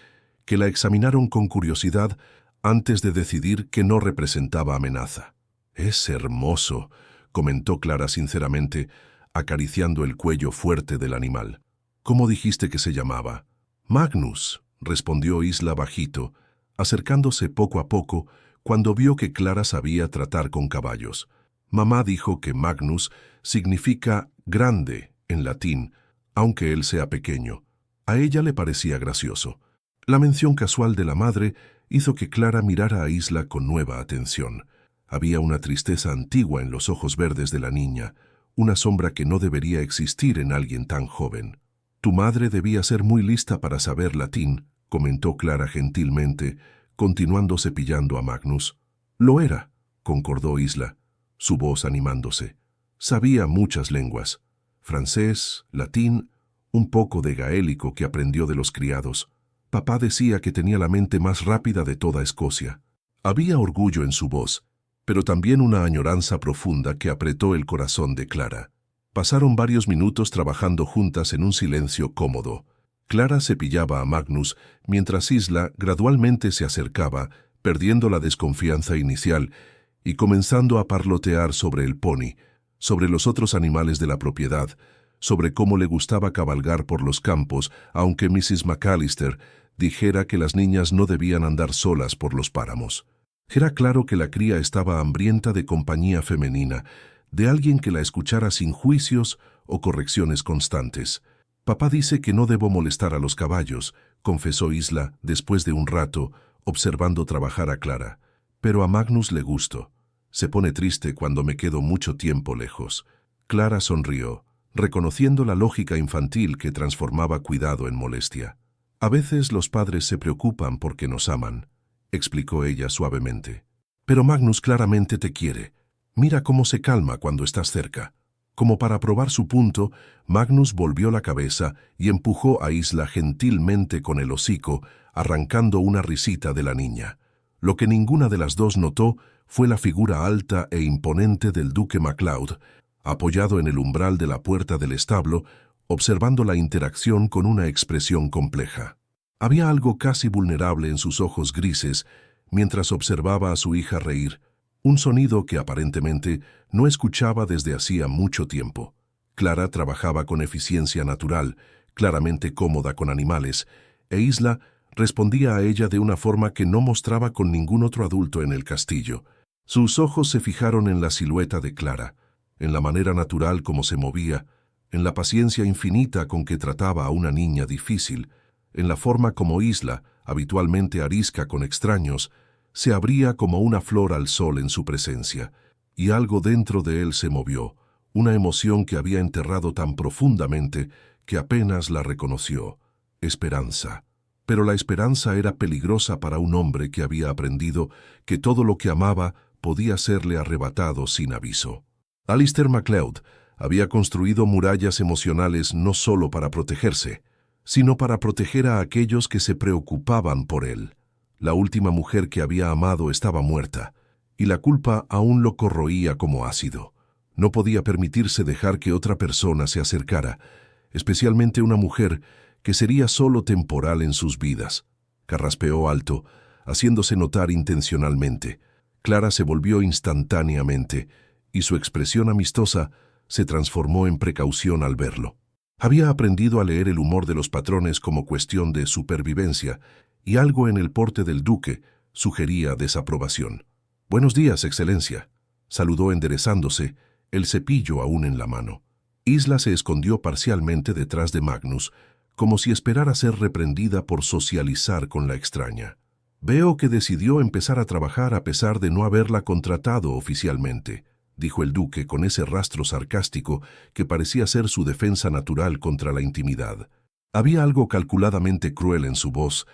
que la examinaron con curiosidad antes de decidir que no representaba amenaza. «Es hermoso», comentó Clara sinceramente, acariciando el cuello fuerte del animal. «¿Cómo dijiste que se llamaba?» «Magnus», respondió Isla bajito, acercándose poco a poco cuando vio que Clara sabía tratar con caballos. Mamá dijo que Magnus significa grande en latín, aunque él sea pequeño. A ella le parecía gracioso. La mención casual de la madre hizo que Clara mirara a Isla con nueva atención. Había una tristeza antigua en los ojos verdes de la niña, una sombra que no debería existir en alguien tan joven. «Tu madre debía ser muy lista para saber latín», comentó Clara gentilmente, continuando cepillando a Magnus. «Lo era», concordó Isla, su voz animándose. «Sabía muchas lenguas. Francés, latín, un poco de gaélico que aprendió de los criados. Papá decía que tenía la mente más rápida de toda Escocia». Había orgullo en su voz, pero también una añoranza profunda que apretó el corazón de Clara. Pasaron varios minutos trabajando juntas en un silencio cómodo. Clara cepillaba a Magnus mientras Isla gradualmente se acercaba, perdiendo la desconfianza inicial y comenzando a parlotear sobre el pony, sobre los otros animales de la propiedad, sobre cómo le gustaba cabalgar por los campos, aunque Mrs. McAllister dijera que las niñas no debían andar solas por los páramos. Era claro que la cría estaba hambrienta de compañía femenina, de alguien que la escuchara sin juicios o correcciones constantes. «Papá dice que no debo molestar a los caballos», confesó Isla después de un rato, observando trabajar a Clara. «Pero a Magnus le gusto. Se pone triste cuando me quedo mucho tiempo lejos». Clara sonrió, reconociendo la lógica infantil que transformaba cuidado en molestia. «A veces los padres se preocupan porque nos aman», explicó ella suavemente. «Pero Magnus claramente te quiere. Mira cómo se calma cuando estás cerca». Como para probar su punto, Magnus volvió la cabeza y empujó a Isla gentilmente con el hocico, arrancando una risita de la niña. Lo que ninguna de las dos notó fue la figura alta e imponente del duque MacLeod, apoyado en el umbral de la puerta del establo, observando la interacción con una expresión compleja. Había algo casi vulnerable en sus ojos grises mientras observaba a su hija reír, un sonido que aparentemente no escuchaba desde hacía mucho tiempo. Clara trabajaba con eficiencia natural, claramente cómoda con animales, e Isla respondía a ella de una forma que no mostraba con ningún otro adulto en el castillo. Sus ojos se fijaron en la silueta de Clara, en la manera natural como se movía, en la paciencia infinita con que trataba a una niña difícil, en la forma como Isla, habitualmente arisca con extraños, se abría como una flor al sol en su presencia, y algo dentro de él se movió, una emoción que había enterrado tan profundamente que apenas la reconoció: esperanza. Pero la esperanza era peligrosa para un hombre que había aprendido que todo lo que amaba podía serle arrebatado sin aviso. Alistair MacLeod había construido murallas emocionales no solo para protegerse, sino para proteger a aquellos que se preocupaban por él. La última mujer que había amado estaba muerta, y la culpa aún lo corroía como ácido. No podía permitirse dejar que otra persona se acercara, especialmente una mujer que sería solo temporal en sus vidas. Carraspeó alto, haciéndose notar intencionalmente. Clara se volvió instantáneamente, y su expresión amistosa se transformó en precaución al verlo. Había aprendido a leer el humor de los patrones como cuestión de supervivencia, y algo en el porte del duque sugería desaprobación. «Buenos días, Excelencia», saludó enderezándose, el cepillo aún en la mano. Isla se escondió parcialmente detrás de Magnus, como si esperara ser reprendida por socializar con la extraña. «Veo que decidió empezar a trabajar a pesar de no haberla contratado oficialmente», dijo el duque con ese rastro sarcástico que parecía ser su defensa natural contra la intimidad. Había algo calculadamente cruel en su voz,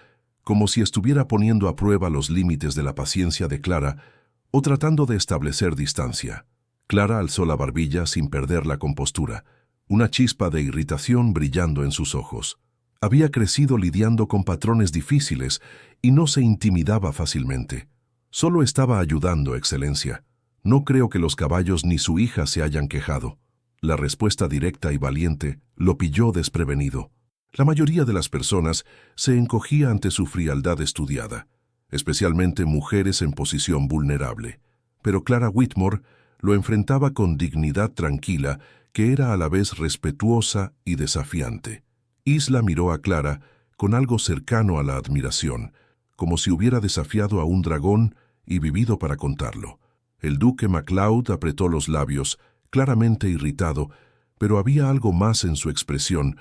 como si estuviera poniendo a prueba los límites de la paciencia de Clara o tratando de establecer distancia. Clara alzó la barbilla sin perder la compostura, una chispa de irritación brillando en sus ojos. Había crecido lidiando con patrones difíciles y no se intimidaba fácilmente. «Solo estaba ayudando, Excelencia. No creo que los caballos ni su hija se hayan quejado». La respuesta directa y valiente lo pilló desprevenido. La mayoría de las personas se encogía ante su frialdad estudiada, especialmente mujeres en posición vulnerable. Pero Clara Whitmore lo enfrentaba con dignidad tranquila que era a la vez respetuosa y desafiante. Isla miró a Clara con algo cercano a la admiración, como si hubiera desafiado a un dragón y vivido para contarlo. El duque MacLeod apretó los labios, claramente irritado, pero había algo más en su expresión,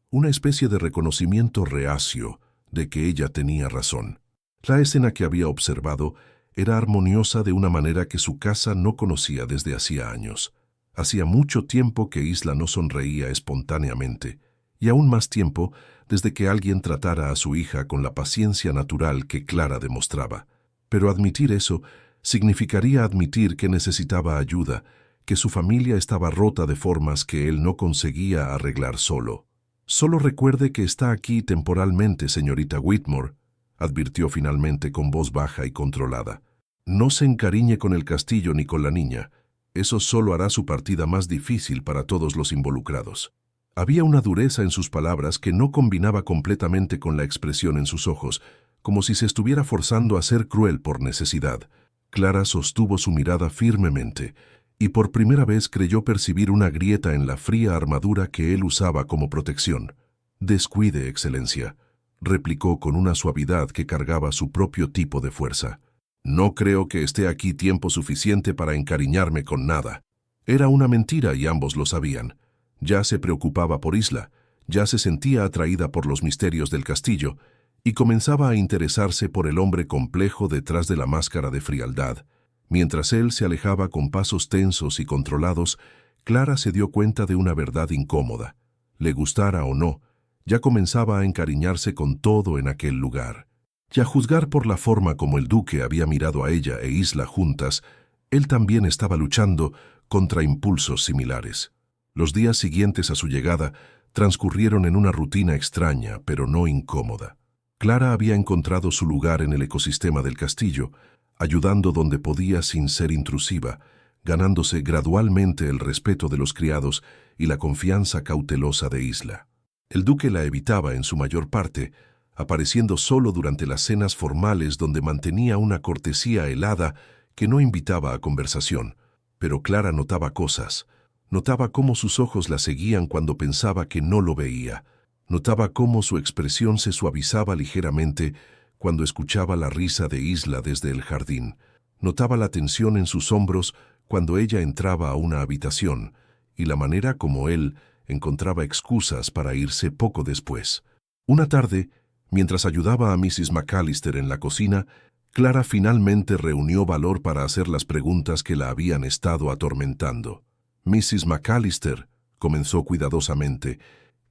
una especie de reconocimiento reacio de que ella tenía razón. La escena que había observado era armoniosa de una manera que su casa no conocía desde hacía años. Hacía mucho tiempo que Isla no sonreía espontáneamente, y aún más tiempo desde que alguien tratara a su hija con la paciencia natural que Clara demostraba. Pero admitir eso significaría admitir que necesitaba ayuda, que su familia estaba rota de formas que él no conseguía arreglar solo. «Solo recuerde que está aquí temporalmente, señorita Whitmore», advirtió finalmente con voz baja y controlada. «No se encariñe con el castillo ni con la niña. Eso solo hará su partida más difícil para todos los involucrados». Había una dureza en sus palabras que no combinaba completamente con la expresión en sus ojos, como si se estuviera forzando a ser cruel por necesidad. Clara sostuvo su mirada firmemente, y por primera vez creyó percibir una grieta en la fría armadura que él usaba como protección. «Descuide, Excelencia», replicó con una suavidad que cargaba su propio tipo de fuerza. «No creo que esté aquí tiempo suficiente para encariñarme con nada». Era una mentira y ambos lo sabían. Ya se preocupaba por Isla, ya se sentía atraída por los misterios del castillo, y comenzaba a interesarse por el hombre complejo detrás de la máscara de frialdad. Mientras él se alejaba con pasos tensos y controlados, Clara se dio cuenta de una verdad incómoda. Le gustara o no, ya comenzaba a encariñarse con todo en aquel lugar. Y a juzgar por la forma como el duque había mirado a ella e Isla juntas, él también estaba luchando contra impulsos similares. Los días siguientes a su llegada transcurrieron en una rutina extraña, pero no incómoda. Clara había encontrado su lugar en el ecosistema del castillo, ayudando donde podía sin ser intrusiva, ganándose gradualmente el respeto de los criados y la confianza cautelosa de Isla. El duque la evitaba en su mayor parte, apareciendo solo durante las cenas formales donde mantenía una cortesía helada que no invitaba a conversación. Pero Clara notaba cosas. Notaba cómo sus ojos la seguían cuando pensaba que no lo veía. Notaba cómo su expresión se suavizaba ligeramente cuando escuchaba la risa de Isla desde el jardín. Notaba la tensión en sus hombros cuando ella entraba a una habitación y la manera como él encontraba excusas para irse poco después. Una tarde, mientras ayudaba a Mrs. McAllister en la cocina, Clara finalmente reunió valor para hacer las preguntas que la habían estado atormentando. «Mrs. McAllister», comenzó cuidadosamente,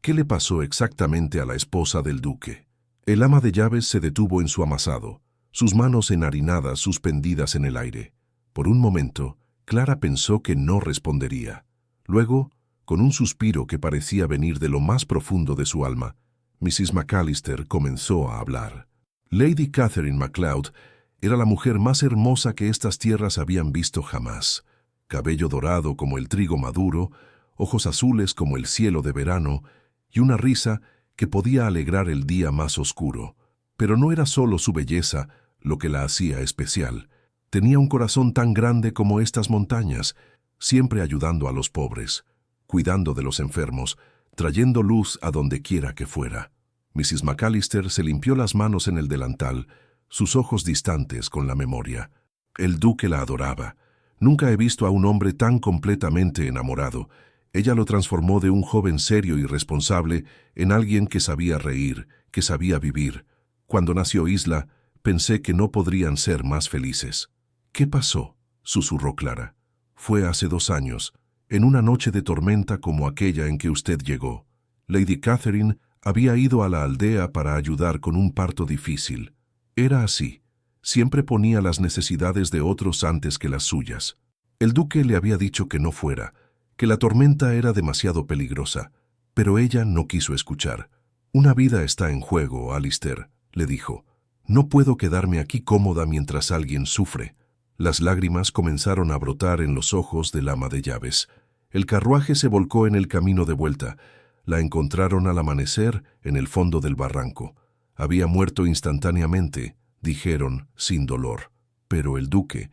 «¿qué le pasó exactamente a la esposa del duque?» El ama de llaves se detuvo en su amasado, sus manos enharinadas suspendidas en el aire. Por un momento, Clara pensó que no respondería. Luego, con un suspiro que parecía venir de lo más profundo de su alma, Mrs. McAllister comenzó a hablar. Lady Catherine MacLeod era la mujer más hermosa que estas tierras habían visto jamás. Cabello dorado como el trigo maduro, ojos azules como el cielo de verano y una risa que podía alegrar el día más oscuro. Pero no era solo su belleza lo que la hacía especial. Tenía un corazón tan grande como estas montañas, siempre ayudando a los pobres, cuidando de los enfermos, trayendo luz a donde quiera que fuera. Mrs. McAllister se limpió las manos en el delantal, sus ojos distantes con la memoria. El duque la adoraba. Nunca he visto a un hombre tan completamente enamorado. Ella lo transformó de un joven serio y responsable en alguien que sabía reír, que sabía vivir. Cuando nació Isla, pensé que no podrían ser más felices. «¿Qué pasó?», susurró Clara. «Fue hace 2 años, en una noche de tormenta como aquella en que usted llegó. Lady Catherine había ido a la aldea para ayudar con un parto difícil. Era así. Siempre ponía las necesidades de otros antes que las suyas. El duque le había dicho que no fuera, que la tormenta era demasiado peligrosa, pero ella no quiso escuchar. «Una vida está en juego, Alistair», le dijo. «No puedo quedarme aquí cómoda mientras alguien sufre». Las lágrimas comenzaron a brotar en los ojos del ama de llaves. El carruaje se volcó en el camino de vuelta. La encontraron al amanecer en el fondo del barranco. Había muerto instantáneamente, dijeron, sin dolor. Pero el duque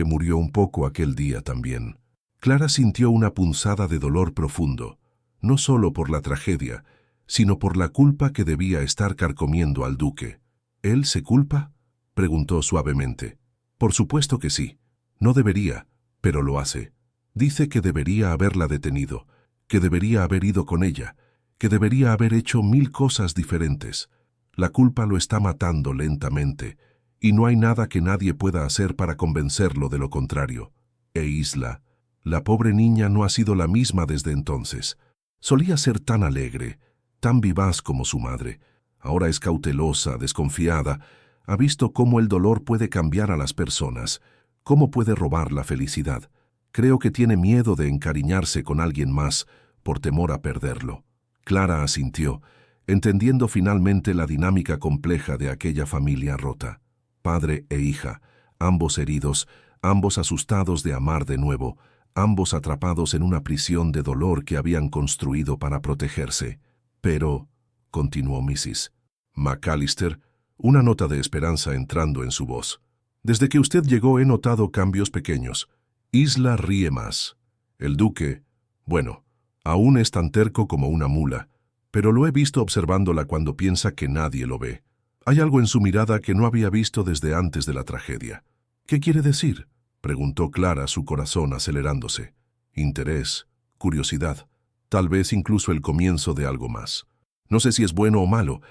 murió un poco aquel día también. Clara sintió una punzada de dolor profundo, no solo por la tragedia, sino por la culpa que debía estar carcomiendo al duque. «¿Él se culpa?», preguntó suavemente. «Por supuesto que sí. No debería, pero lo hace. Dice que debería haberla detenido, que debería haber ido con ella, que debería haber hecho 1000 cosas diferentes. La culpa lo está matando lentamente, y no hay nada que nadie pueda hacer para convencerlo de lo contrario. E Isla, la pobre niña no ha sido la misma desde entonces. Solía ser tan alegre, tan vivaz como su madre. Ahora es cautelosa, desconfiada. Ha visto cómo el dolor puede cambiar a las personas, cómo puede robar la felicidad. Creo que tiene miedo de encariñarse con alguien más por temor a perderlo». Clara asintió, entendiendo finalmente la dinámica compleja de aquella familia rota. Padre e hija, ambos heridos, ambos asustados de amar de nuevo, ambos atrapados en una prisión de dolor que habían construido para protegerse. «Pero», continuó Mrs. McAllister, una nota de esperanza entrando en su voz, «desde que usted llegó he notado cambios pequeños. Isla ríe más. El duque, bueno, aún es tan terco como una mula, pero lo he visto observándola cuando piensa que nadie lo ve. Hay algo en su mirada que no había visto desde antes de la tragedia». «¿Qué quiere decir?», preguntó Clara, su corazón acelerándose. «Interés, curiosidad, tal vez incluso el comienzo de algo más. No sé si es bueno o malo,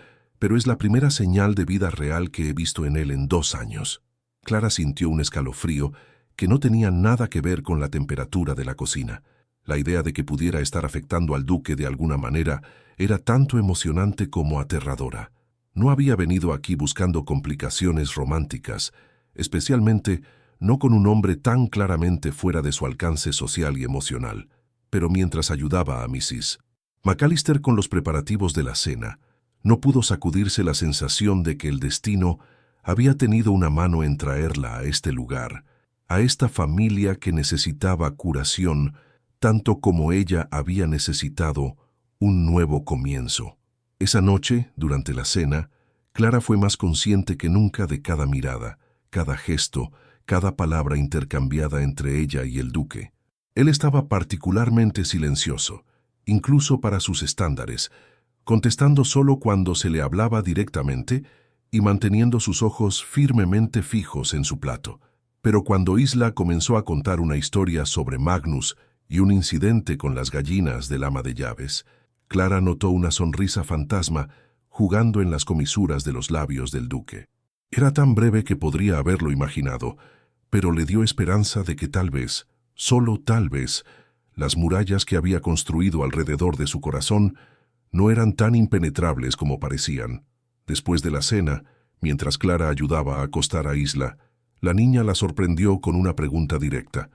pero es la primera señal de vida real que he visto en él en 2 años». Clara sintió un escalofrío que no tenía nada que ver con la temperatura de la cocina. La idea de que pudiera estar afectando al duque de alguna manera era tanto emocionante como aterradora. No había venido aquí buscando complicaciones románticas, especialmente no con un hombre tan claramente fuera de su alcance social y emocional. Pero mientras ayudaba a Mrs. McAllister con los preparativos de la cena, no pudo sacudirse la sensación de que el destino había tenido una mano en traerla a este lugar, a esta familia que necesitaba curación, tanto como ella había necesitado un nuevo comienzo. Esa noche, durante la cena, Clara fue más consciente que nunca de cada mirada, cada gesto, cada palabra intercambiada entre ella y el duque. Él estaba particularmente silencioso, incluso para sus estándares, contestando solo cuando se le hablaba directamente y manteniendo sus ojos firmemente fijos en su plato. Pero cuando Isla comenzó a contar una historia sobre Magnus y un incidente con las gallinas del ama de llaves, Clara notó una sonrisa fantasma jugando en las comisuras de los labios del duque. Era tan breve que podría haberlo imaginado, pero le dio esperanza de que tal vez, solo tal vez, las murallas que había construido alrededor de su corazón no eran tan impenetrables como parecían. Después de la cena, mientras Clara ayudaba a acostar a Isla, la niña la sorprendió con una pregunta directa.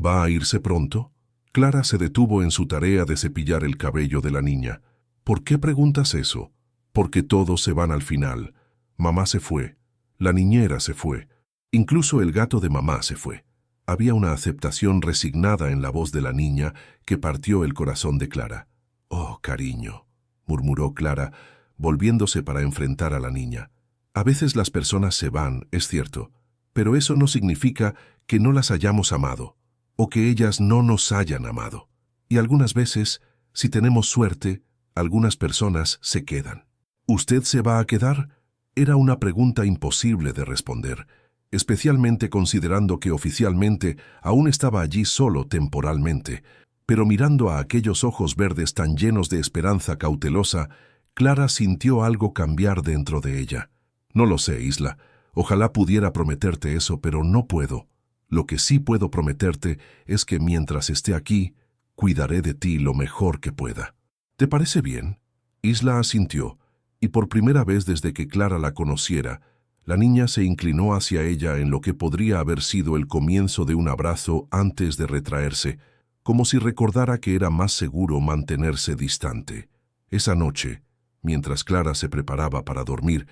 ¿Va a irse pronto? Clara se detuvo en su tarea de cepillar el cabello de la niña. ¿Por qué preguntas eso? Porque todos se van al final. Mamá se fue. La niñera se fue. Incluso el gato de mamá se fue. Había una aceptación resignada en la voz de la niña que partió el corazón de Clara. «Oh, cariño», murmuró Clara, volviéndose para enfrentar a la niña. «A veces las personas se van, es cierto, pero eso no significa que no las hayamos amado, o que ellas no nos hayan amado. Y algunas veces, si tenemos suerte, algunas personas se quedan». «¿Usted se va a quedar?», era una pregunta imposible de responder, especialmente considerando que oficialmente aún estaba allí solo temporalmente, pero mirando a aquellos ojos verdes tan llenos de esperanza cautelosa, Clara sintió algo cambiar dentro de ella. «No lo sé, Isla. Ojalá pudiera prometerte eso, pero no puedo. Lo que sí puedo prometerte es que mientras esté aquí, cuidaré de ti lo mejor que pueda». «¿Te parece bien?». Isla asintió, y por primera vez desde que Clara la conociera, la niña se inclinó hacia ella en lo que podría haber sido el comienzo de un abrazo antes de retraerse, como si recordara que era más seguro mantenerse distante. Esa noche, mientras Clara se preparaba para dormir,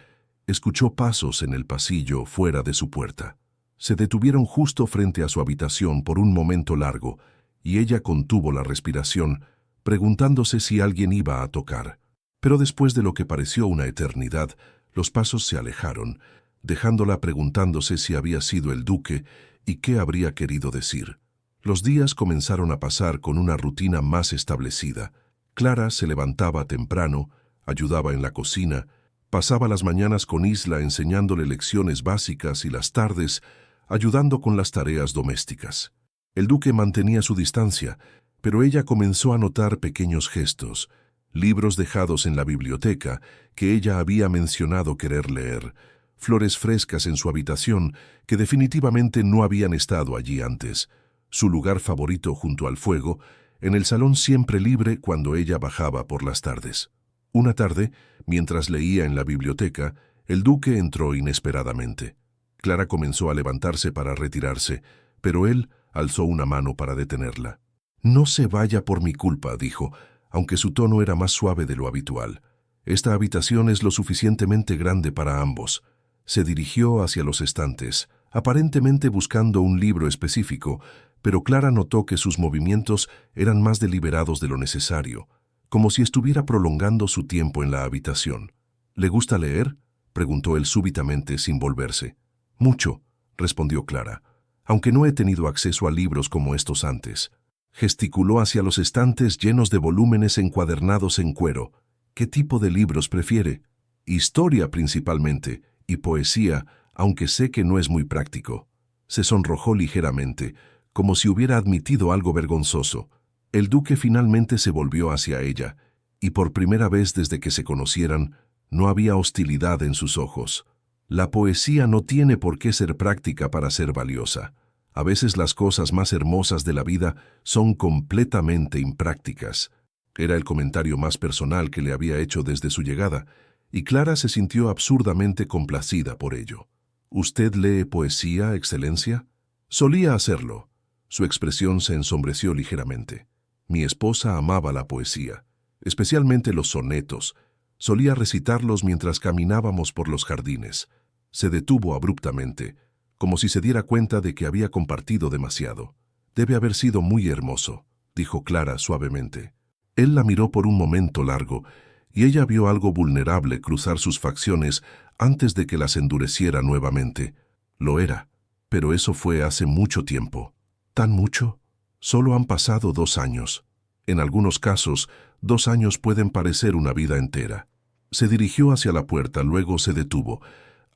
escuchó pasos en el pasillo fuera de su puerta. Se detuvieron justo frente a su habitación por un momento largo, y ella contuvo la respiración, preguntándose si alguien iba a tocar. Pero después de lo que pareció una eternidad, los pasos se alejaron, dejándola preguntándose si había sido el duque y qué habría querido decir. Los días comenzaron a pasar con una rutina más establecida. Clara se levantaba temprano, ayudaba en la cocina, pasaba las mañanas con Isla enseñándole lecciones básicas y las tardes ayudando con las tareas domésticas. El duque mantenía su distancia, pero ella comenzó a notar pequeños gestos, libros dejados en la biblioteca que ella había mencionado querer leer, flores frescas en su habitación que definitivamente no habían estado allí antes, su lugar favorito junto al fuego, en el salón siempre libre cuando ella bajaba por las tardes. Una tarde, mientras leía en la biblioteca, el duque entró inesperadamente. Clara comenzó a levantarse para retirarse, pero él alzó una mano para detenerla. «No se vaya por mi culpa», dijo, aunque su tono era más suave de lo habitual. «Esta habitación es lo suficientemente grande para ambos». Se dirigió hacia los estantes, aparentemente buscando un libro específico, pero Clara notó que sus movimientos eran más deliberados de lo necesario, como si estuviera prolongando su tiempo en la habitación. «¿Le gusta leer?», preguntó él súbitamente sin volverse. «Mucho», respondió Clara, «aunque no he tenido acceso a libros como estos antes». Gesticuló hacia los estantes llenos de volúmenes encuadernados en cuero. «¿Qué tipo de libros prefiere?». «Historia principalmente, y poesía, aunque sé que no es muy práctico». Se sonrojó ligeramente, como si hubiera admitido algo vergonzoso. El duque finalmente se volvió hacia ella, y por primera vez desde que se conocieran, no había hostilidad en sus ojos. «La poesía no tiene por qué ser práctica para ser valiosa. A veces las cosas más hermosas de la vida son completamente imprácticas». Era el comentario más personal que le había hecho desde su llegada, y Clara se sintió absurdamente complacida por ello. «¿Usted lee poesía, Excelencia?». «Solía hacerlo». Su expresión se ensombreció ligeramente. «Mi esposa amaba la poesía, especialmente los sonetos. Solía recitarlos mientras caminábamos por los jardines». Se detuvo abruptamente, como si se diera cuenta de que había compartido demasiado. «Debe haber sido muy hermoso», dijo Clara suavemente. Él la miró por un momento largo, y ella vio algo vulnerable cruzar sus facciones antes de que las endureciera nuevamente. Lo era, pero eso fue hace mucho tiempo. ¿Tan mucho? Solo han pasado 2 años. En algunos casos, 2 años pueden parecer una vida entera. Se dirigió hacia la puerta, luego se detuvo.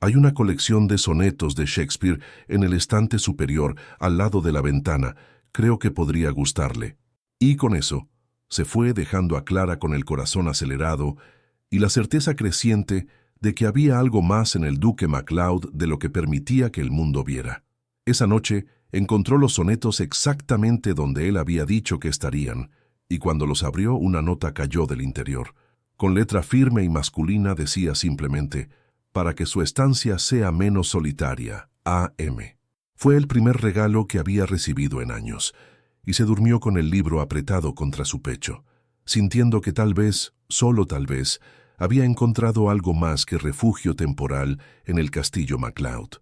Hay una colección de sonetos de Shakespeare en el estante superior, al lado de la ventana. Creo que podría gustarle. Y con eso, se fue dejando a Clara con el corazón acelerado y la certeza creciente de que había algo más en el duque MacLeod de lo que permitía que el mundo viera. Esa noche encontró los sonetos exactamente donde él había dicho que estarían, y cuando los abrió una nota cayó del interior. Con letra firme y masculina decía simplemente: «Para que su estancia sea menos solitaria, A.M». Fue el primer regalo que había recibido en años, y se durmió con el libro apretado contra su pecho, sintiendo que tal vez, solo tal vez, había encontrado algo más que refugio temporal en el castillo MacLeod.